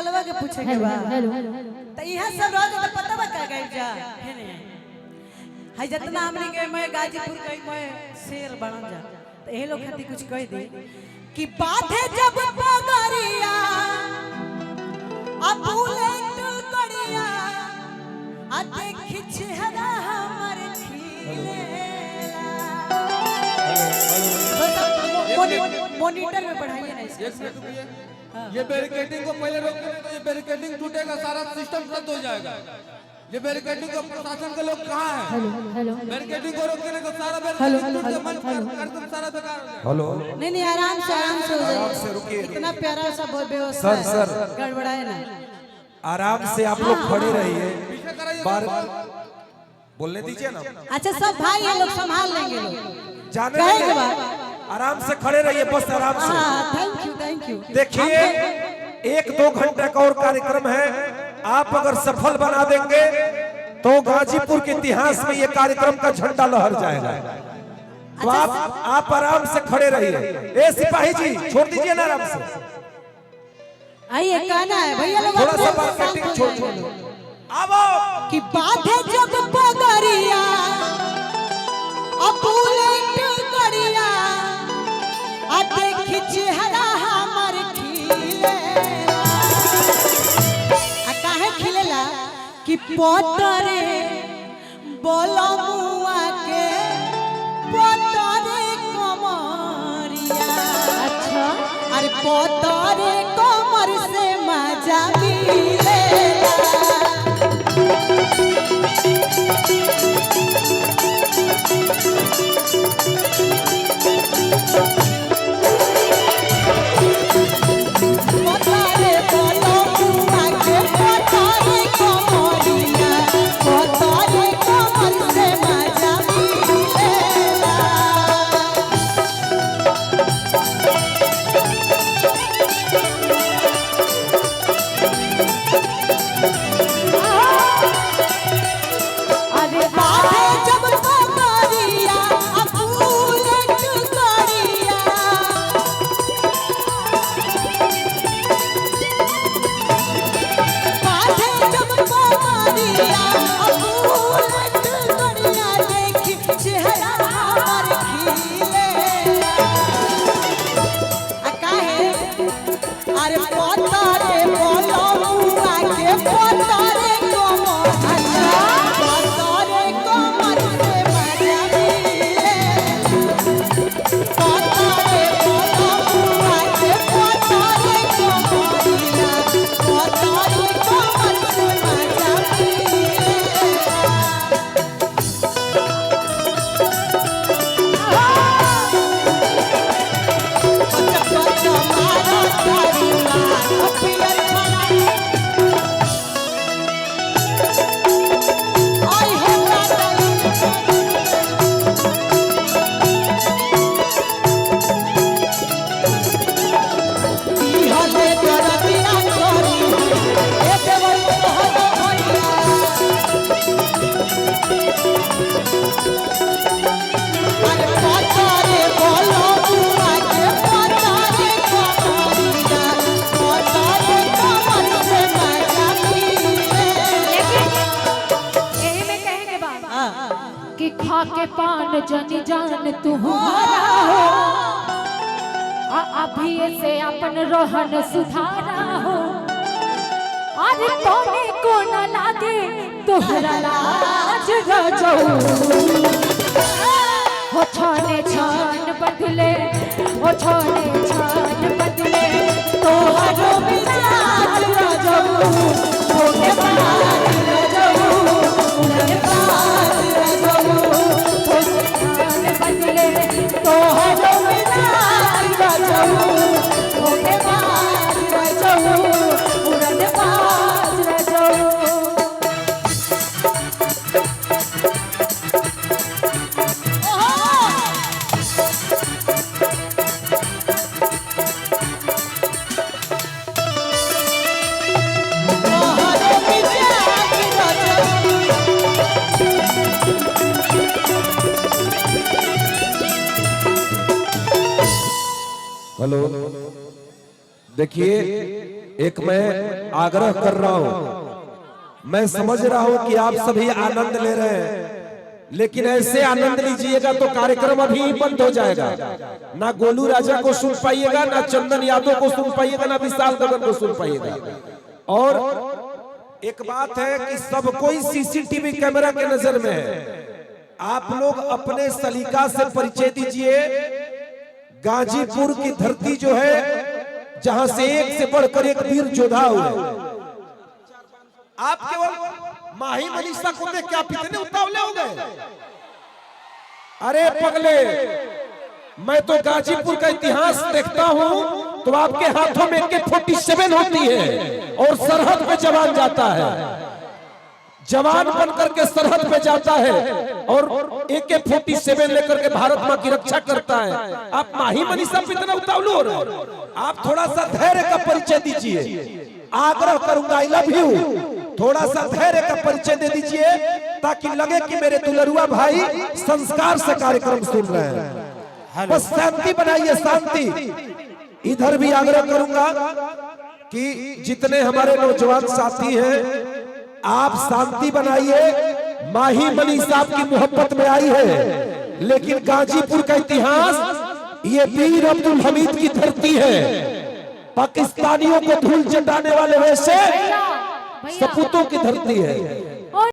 चलवा के पूछे के बा हेलो त इहा सब रह तो पता बा का गई जा है ने हाय जितना हमनी के मैं गाजीपुर गई मैं शेर बन जा त ए लोग खाती कुछ कह दे कि बाधे जब पगरिया अब बुलेट कड़िया आ देखि चेहरा हमर खिलेला मॉनिटर में पढ़ाइए ना इसको ये बैरिकेडिंग को पहले रोकने तो ये बैरिकेडिंग टूटेगा, सारा सिस्टम रद्द हो जाएगा। ये बैरिकेडिंग को प्रशासन के लोग कहाँ हैं? हेलो बैरिकेडिंग को रोकने को सारा बैरिकेडिंग टूट मन कर सारा बेकार हो हेलो नहीं आराम से हो जाइए। रुकिए इतना प्यारा सा व्यवस्था है सर गड़बड़ाए ना, आराम से आप लोग खड़े रहिए, बार बोलने दीजिए ना। अच्छा सब भाई ये लोग संभाल लेंगे लोग जाने दीजिए, आराम से खड़े रहिए, बस आराम से। थैंक यू देखिए 1-2 घंटे का और कार्यक्रम है, आप अगर सफल बना देंगे तो गाजीपुर के इतिहास में ये कार्यक्रम का झंडा लहर जाएगा। तो आप आराम से खड़े रहिए। ए सिपाही जी छोड़ दीजिए ना आराम से, आइए गाना है भैया लोग थोड़ा सा मार्केटिंग छोड़ अब कि बात है जब पगरिया अब बुलेट कड़िया आ देखि चेहरा हमर खिलेला आ काहे खिलेला कि पोतरे बोलमुआ के पोतरे कमरिया। अच्छा अरे पोतरे कमर से मजा मिलेला। के पान जनी जान तू हमारा हो अभी से अपन रोहन सुधारा हो। अरे तोने को न लागे तोहरा लाज रजऊ हो छाने छान बदले हो छाने छान बदले तोहरो मिजाज रजऊ हो के बात रजऊ उनके बात रजऊ हो छान बदले तोहरो मिजाज रजऊ हो के बात रजऊ उनके बात रजऊ। हेलो, देखिए एक मैं आग्रह कर रहा हूं, मैं समझ रहा हूं कि आप सभी आनंद ले रहे हैं, लेकिन ऐसे आनंद लीजिएगा तो कार्यक्रम अभी ही बंद हो जाएगा। ना गोलू राजा को सुन पाइएगा, ना चंदन यादव को सुन पाइएगा, ना विशाल गगन को सुन पाइएगा। और एक बात है कि सब कोई सीसीटीवी कैमरा के नजर में है। आप लोग अपने सलीका से परिचय दीजिए। गाजीपुर की धरती जो है, जहां से एक से बढ़कर एक वीर योद्धा हुए, आप केवल माही मनीषा को देख के आप इतने उतावले हो गए? अरे पगले, मैं तो गाजीपुर का इतिहास देखता हूं तो आपके हाथों में AK-47 होती है और सरहद पे जवान जाता है, जवान बनकर के सरहद पे जाता है और AK-47 लेकर के भारत मां की रक्षा करता है। आप माही मनीषा पे इतना उतावले हो रहे हो? आप थोड़ा सा धैर्य का परिचय दीजिए। आग्रह करूंगा, आई लव यू, थोड़ा सा धैर्य का परिचय दे दीजिए ताकि लगे कि मेरे दुलरुआ भाई संस्कार से कार्यक्रम सुन रहे हैं। बस शांति बनाइए, शांति। इधर भी आग्रह करूंगा कि जितने हमारे नौजवान साथी हैं, आप शांति बनाइए। माही मनीषा आपकी मोहब्बत में आई है, लेकिन गाजीपुर का इतिहास ये वीर अब्दुल हमीद की धरती है। पाकिस्तानियों को धूल चटाने वाले वैसे सपूतों की धरती है।